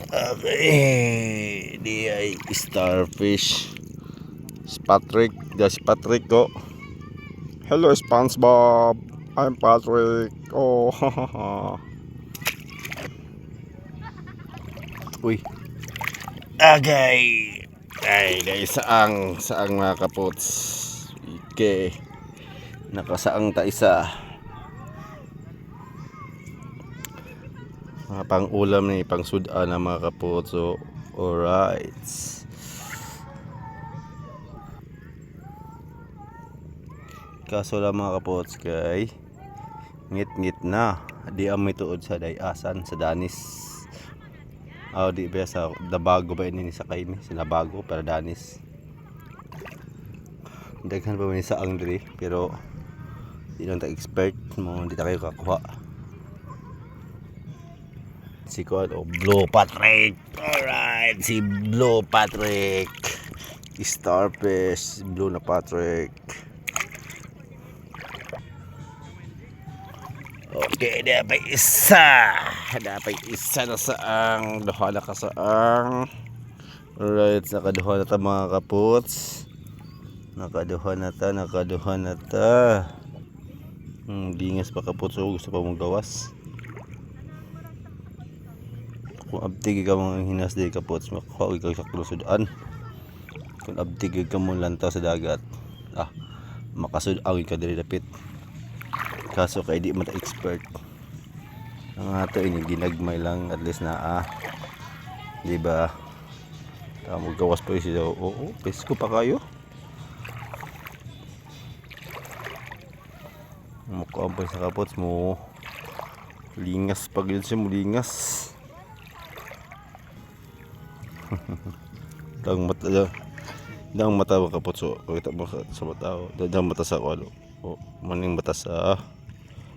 Okay, di ay starfish. Si Patrick, si Patrick ko. Hello SpongeBob, I'm Patrick. Oh, uy. Okay. Ay, guys, saang mga kapots. Okay. Nakasaang ta isa. Mga pang ulam ni pang sudan na mga kapots. So, alright. Kaso lang mga kapots kay ngit-ngit na di amoy tuod sa dayasan sa danis. Di ba sa dabago ba ini sa kay ni sinabago para danis. Daghan pa man sa ang diri pero di lang ta expert mo hindi ta kayo kakuha. Si Kuan Blue Patrick. Alright, si Blue Patrick. Starfish, Blue na Patrick. Okay, dapat isa. Dapat isa na saang. Duha na ka saang. Alright, nakaduha na ta mga kapots. Nakaduha na ta. Gingas pa kapots. Gusto pa mong gawas. Kung abtig ka mga hinas di kapots, makakuha ka sa klusudan. Kung abtig ka mong lantaw sa dagat, makasudawin ka diri dapit. Kaso kay di man ta expert. Ang ato ini ginagmay lang at least na di ba? Tamo gawas pa siya. Oo, pesko pa kayo. Mukhang pa sa kapots mo. Lingas pag yun siya mo lingas. Dang mata ba kapots o kita mo sa mata o dang mata sa walo. O maning mata sa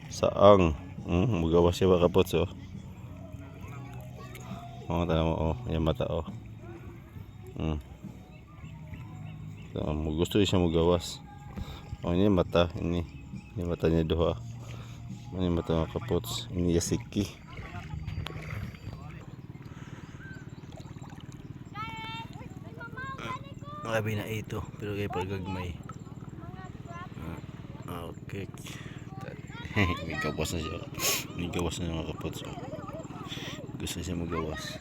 saang. Magawas siya ba kapots o. Tama mo yung mata o. Gusto siya magawas. Ini mata ini mata niya duha. Ini mata mga kapots. Ini yasiki. Labi na ito pero kay pagagmay. Okay. May gawas na siya. May gawas na mga kapots. Gusto siya magawas.